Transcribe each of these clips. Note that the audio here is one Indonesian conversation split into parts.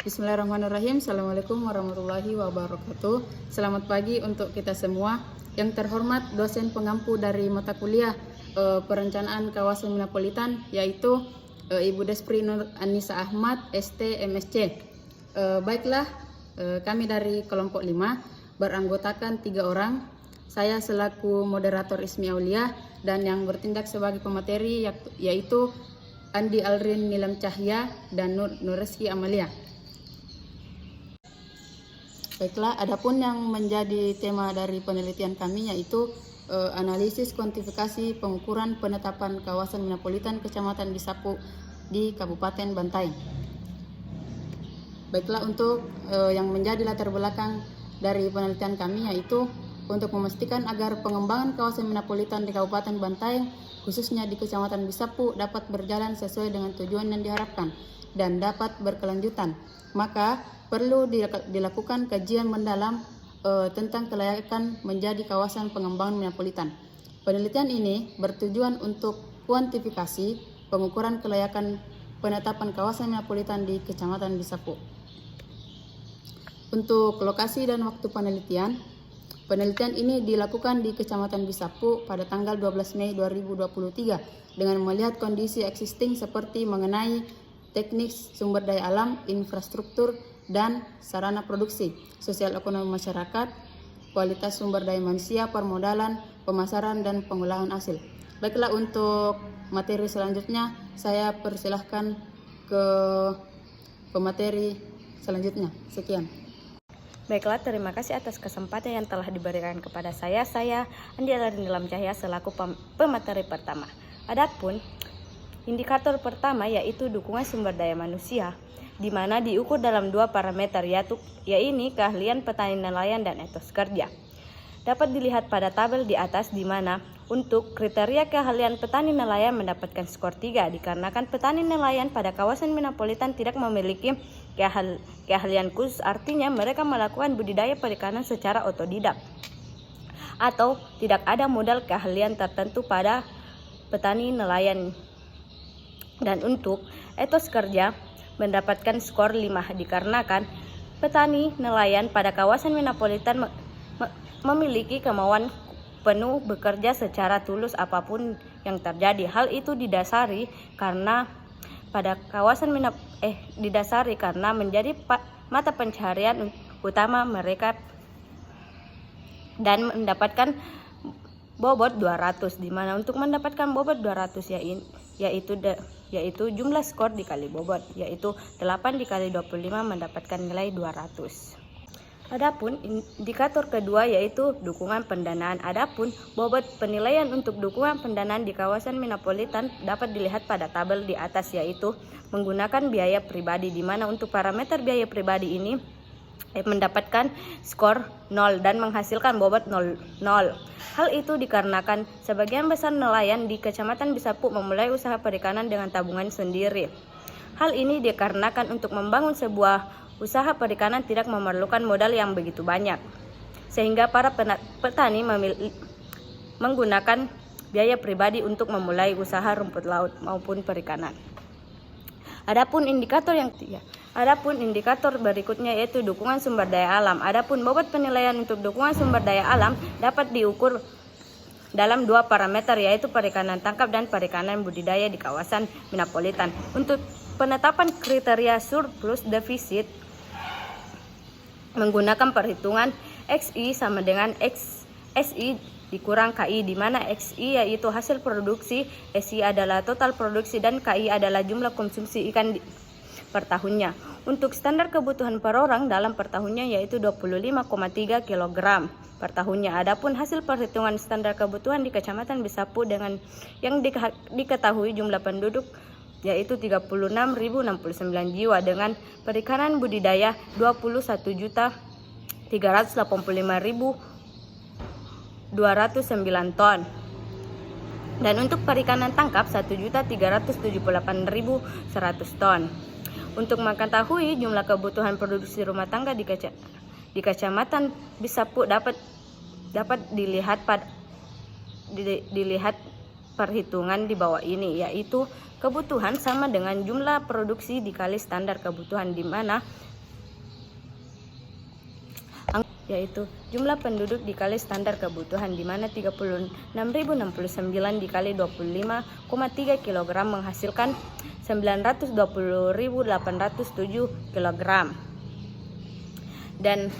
Bismillahirrahmanirrahim. Assalamualaikum warahmatullahi wabarakatuh. Selamat pagi untuk kita semua. Yang terhormat dosen pengampu dari mata kuliah Perencanaan Kawasan Metropolitan, yaitu Ibu Despri Nur Anissa Ahmad, ST MSc. Baiklah, kami dari kelompok 5 beranggotakan 3 orang. Saya selaku moderator Ismi Aulia dan yang bertindak sebagai pemateri yaitu Andi Alrin Nilam Cahya dan Nureski Amalia. Baiklah, adapun yang menjadi tema dari penelitian kami yaitu analisis kuantifikasi pengukuran penetapan kawasan metropolitan Kecamatan Bisapu di Kabupaten Bantaeng. Baiklah, untuk yang menjadi latar belakang dari penelitian kami yaitu untuk memastikan agar pengembangan kawasan metropolitan di Kabupaten Bantaeng khususnya di Kecamatan Bisapu dapat berjalan sesuai dengan tujuan yang diharapkan dan dapat berkelanjutan, maka perlu dilakukan kajian mendalam tentang kelayakan menjadi kawasan pengembangan metropolitan. Penelitian ini bertujuan untuk kuantifikasi pengukuran kelayakan penetapan kawasan metropolitan di Kecamatan Bisapu. Untuk lokasi dan waktu penelitian ini dilakukan di Kecamatan Bisapu pada tanggal 12 Mei 2023 dengan melihat kondisi existing seperti mengenai teknik sumber daya alam, infrastruktur, dan sarana produksi, sosial ekonomi masyarakat, kualitas sumber daya manusia, permodalan, pemasaran, dan pengolahan hasil. Baiklah, untuk materi selanjutnya saya persilahkan ke pemateri selanjutnya. Sekian. Baiklah, terima kasih atas kesempatan yang telah diberikan kepada saya. Saya Andi Alrin Nilam Cahya selaku pemateri pertama. Adapun indikator pertama yaitu dukungan sumber daya manusia, di mana diukur dalam 2 parameter yaitu keahlian petani nelayan dan etos kerja. Dapat dilihat pada tabel di atas di mana untuk kriteria keahlian petani nelayan mendapatkan skor 3 dikarenakan petani nelayan pada kawasan metropolitan tidak memiliki keahlian khusus, artinya mereka melakukan budidaya perikanan secara otodidak atau tidak ada modal keahlian tertentu pada petani nelayan. Dan untuk etos kerja mendapatkan skor 5 dikarenakan petani nelayan pada kawasan metropolitan memiliki kemauan penuh bekerja secara tulus apapun yang terjadi. Hal itu didasari karena menjadi mata pencaharian utama mereka dan mendapatkan bobot 200, di mana untuk mendapatkan bobot 200 yaitu jumlah skor dikali bobot, yaitu 8 dikali 25 mendapatkan nilai 200. Adapun indikator kedua yaitu dukungan pendanaan. Adapun bobot penilaian untuk dukungan pendanaan di kawasan metropolitan dapat dilihat pada tabel di atas, yaitu menggunakan biaya pribadi, di mana untuk parameter biaya pribadi ini mendapatkan skor 0 dan menghasilkan bobot 0. Hal itu dikarenakan sebagian besar nelayan di Kecamatan Bisapu memulai usaha perikanan dengan tabungan sendiri. Hal ini dikarenakan untuk membangun sebuah usaha perikanan tidak memerlukan modal yang begitu banyak, sehingga para petani menggunakan biaya pribadi untuk memulai usaha rumput laut maupun perikanan. Adapun indikator berikutnya yaitu dukungan sumber daya alam. Adapun bobot penilaian untuk dukungan sumber daya alam dapat diukur dalam 2 parameter yaitu perikanan tangkap dan perikanan budidaya di kawasan metropolitan. Untuk penetapan kriteria surplus defisit menggunakan perhitungan XI sama dengan SI dikurang KI, di mana XI yaitu hasil produksi, SI adalah total produksi, dan KI adalah jumlah konsumsi ikan per tahunnya. Untuk standar kebutuhan per orang dalam per tahunnya yaitu 25,3 kg per tahunnya. Adapun hasil perhitungan standar kebutuhan di Kecamatan Bisapu dengan yang diketahui jumlah penduduk yaitu 36.069 jiwa dengan perikanan budidaya 21.385.209 ton. Dan untuk perikanan tangkap 1.378.100 ton. Untuk mengetahui jumlah kebutuhan produksi rumah tangga di Kecamatan Bisapu dapat dilihat perhitungan di bawah ini, yaitu kebutuhan sama dengan jumlah produksi dikali standar kebutuhan, di mana yaitu jumlah penduduk dikali standar kebutuhan, di mana 36.069 dikali 25,3 kg menghasilkan 920.807 kg. Dan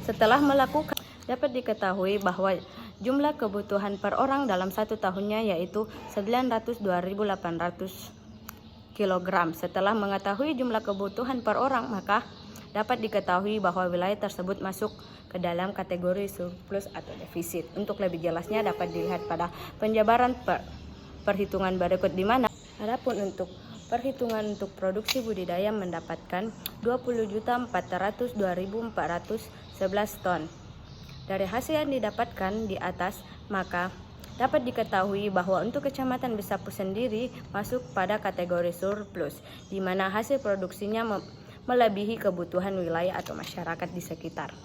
setelah melakukan, dapat diketahui bahwa jumlah kebutuhan per orang dalam satu tahunnya yaitu 902.800 kg. Setelah mengetahui jumlah kebutuhan per orang, maka dapat diketahui bahwa wilayah tersebut masuk ke dalam kategori surplus atau defisit. Untuk lebih jelasnya dapat dilihat pada penjabaran perhitungan berikut, di mana adapun untuk perhitungan untuk produksi budidaya mendapatkan 20.402.411 ton. Dari hasil yang didapatkan di atas, maka dapat diketahui bahwa untuk Kecamatan Besapu sendiri masuk pada kategori surplus, di mana hasil produksinya melebihi kebutuhan wilayah atau masyarakat di sekitar.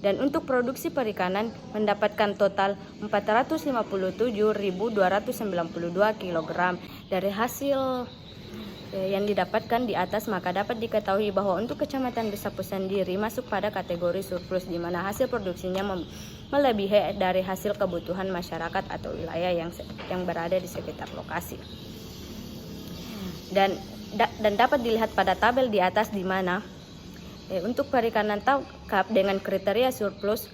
Dan untuk produksi perikanan mendapatkan total 457.292 kg. Dari hasil yang didapatkan di atas, maka dapat diketahui bahwa untuk Kecamatan Besapu sendiri masuk pada kategori surplus, di mana hasil produksinya melebihi dari hasil kebutuhan masyarakat atau wilayah yang berada di sekitar lokasi. Dan dapat dilihat pada tabel di atas, di mana untuk perikanan tangkap dengan kriteria surplus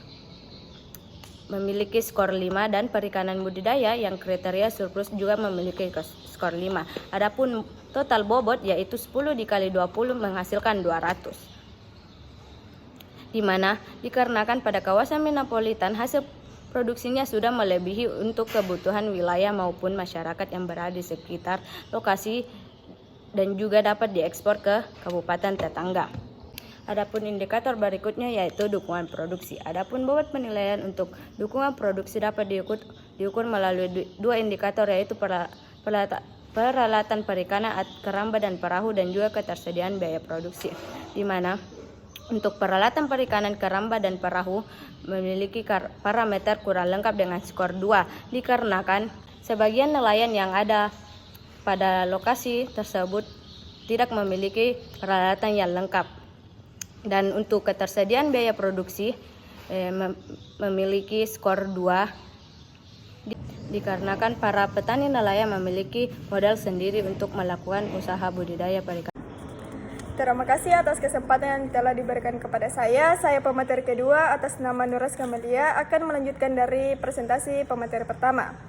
memiliki skor 5, dan perikanan budidaya yang kriteria surplus juga memiliki skor 5. Adapun total bobot yaitu 10 dikali 20 menghasilkan 200. Di mana dikarenakan pada kawasan metropolitan hasil produksinya sudah melebihi untuk kebutuhan wilayah maupun masyarakat yang berada di sekitar lokasi, dan juga dapat diekspor ke kabupaten tetangga. Adapun indikator berikutnya yaitu dukungan produksi. Adapun bobot penilaian untuk dukungan produksi dapat diukur melalui dua indikator, yaitu peralatan perikanan, keramba dan perahu, dan juga ketersediaan biaya produksi. Di mana untuk peralatan perikanan, keramba dan perahu memiliki parameter kurang lengkap dengan skor 2, dikarenakan sebagian nelayan yang ada pada lokasi tersebut tidak memiliki peralatan yang lengkap. Dan untuk ketersediaan biaya produksi memiliki skor 2, dikarenakan para petani nelayan memiliki modal sendiri untuk melakukan usaha budidaya perikanan. Terima kasih atas kesempatan yang telah diberikan kepada saya. Saya pemateri kedua atas nama Nuras Kamelia akan melanjutkan dari presentasi pemateri pertama.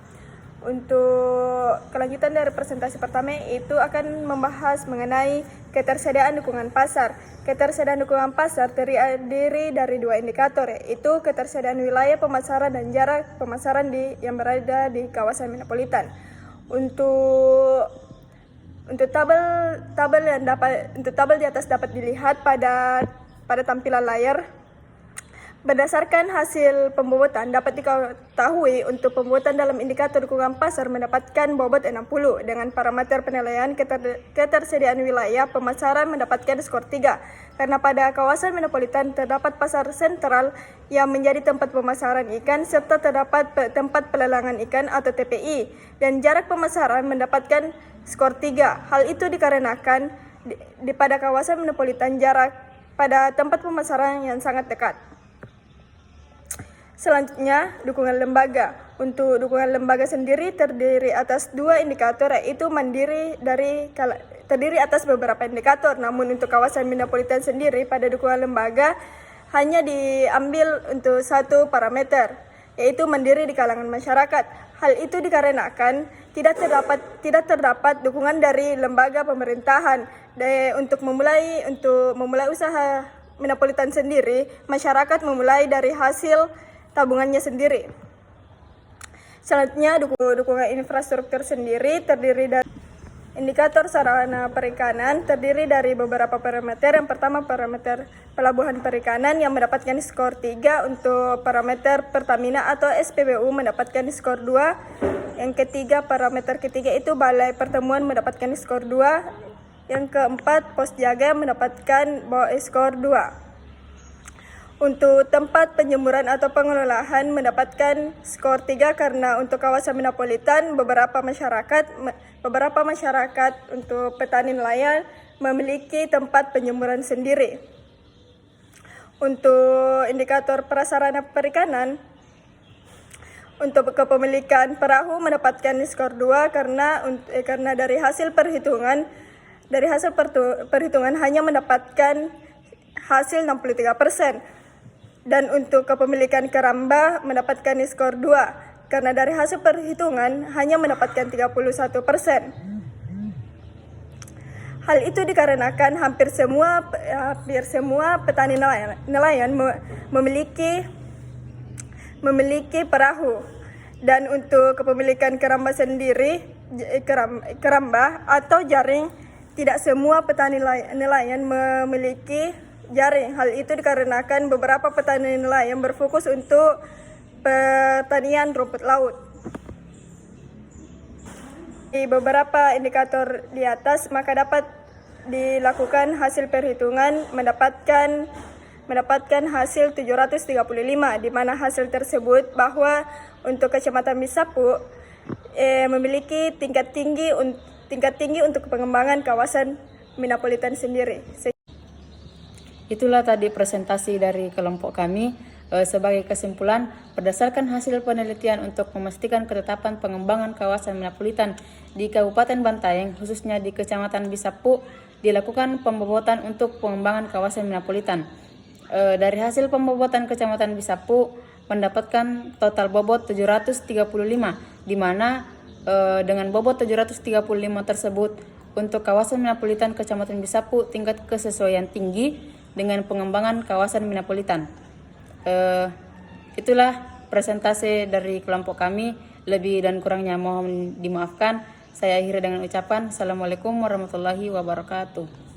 Untuk kelanjutan dari presentasi pertama itu akan membahas mengenai ketersediaan dukungan pasar. Ketersediaan dukungan pasar terdiri dari dua indikator, yaitu ketersediaan wilayah pemasaran dan jarak pemasaran yang berada di kawasan metropolitan. Untuk tabel di atas dapat dilihat pada tampilan layar. Berdasarkan hasil pembobotan dapat diketahui untuk pembobotan dalam indikator dukungan pasar mendapatkan bobot 60 dengan parameter penilaian ketersediaan wilayah pemasaran mendapatkan skor 3 karena pada kawasan metropolitan terdapat pasar sentral yang menjadi tempat pemasaran ikan serta terdapat tempat pelelangan ikan atau TPI, dan jarak pemasaran mendapatkan skor 3. Hal itu dikarenakan pada kawasan metropolitan jarak pada tempat pemasaran yang sangat dekat. Selanjutnya, dukungan lembaga. Untuk dukungan lembaga sendiri terdiri atas dua indikator, yaitu terdiri atas beberapa indikator. Namun untuk kawasan metropolitan sendiri pada dukungan lembaga hanya diambil untuk satu parameter, yaitu mandiri di kalangan masyarakat. Hal itu dikarenakan tidak terdapat dukungan dari lembaga pemerintahan. Untuk memulai usaha metropolitan sendiri, masyarakat memulai dari hasil tabungannya sendiri. Selanjutnya, dukungan infrastruktur sendiri terdiri dari indikator sarana perikanan, terdiri dari beberapa parameter. Yang pertama, parameter pelabuhan perikanan yang mendapatkan skor 3. Untuk parameter Pertamina atau SPBU mendapatkan skor 2. Yang ketiga, parameter ketiga itu Balai Pertemuan mendapatkan skor 2. Yang keempat, pos jaga mendapatkan skor 2. Untuk tempat penjemuran atau pengelolaan mendapatkan skor 3 karena untuk kawasan metropolitan beberapa masyarakat untuk petani nelayan memiliki tempat penjemuran sendiri. Untuk indikator prasarana perikanan, untuk kepemilikan perahu mendapatkan skor 2 karena dari hasil perhitungan hanya mendapatkan hasil 63%. Dan untuk kepemilikan keramba mendapatkan skor 2 karena dari hasil perhitungan hanya mendapatkan 31%. Hal itu dikarenakan hampir semua petani nelayan memiliki perahu. Dan untuk kepemilikan keramba sendiri, keramba atau jaring, tidak semua petani nelayan memiliki jaring. Hal itu dikarenakan beberapa petani nelayan berfokus untuk pertanian rumput laut. Di beberapa indikator di atas, maka dapat dilakukan hasil perhitungan mendapatkan hasil 735, di mana hasil tersebut bahwa untuk Kecamatan Misapu memiliki tingkat tinggi untuk pengembangan kawasan Minapolitan sendiri. Itulah tadi presentasi dari kelompok kami. Sebagai kesimpulan, berdasarkan hasil penelitian untuk memastikan ketetapan pengembangan kawasan Minapolitan di Kabupaten Bantaeng, khususnya di Kecamatan Misapu, dilakukan pembobotan untuk pengembangan kawasan Minapolitan. Dari hasil pembobotan Kecamatan Misapu mendapatkan total bobot 735, di mana dengan bobot 735 tersebut untuk kawasan Minapolitan Kecamatan Misapu tingkat kesesuaian tinggi dengan pengembangan kawasan Minapolitan. Itulah presentasi dari kelompok kami. Lebih dan kurangnya mohon dimaafkan. Saya akhiri dengan ucapan Assalamualaikum warahmatullahi wabarakatuh.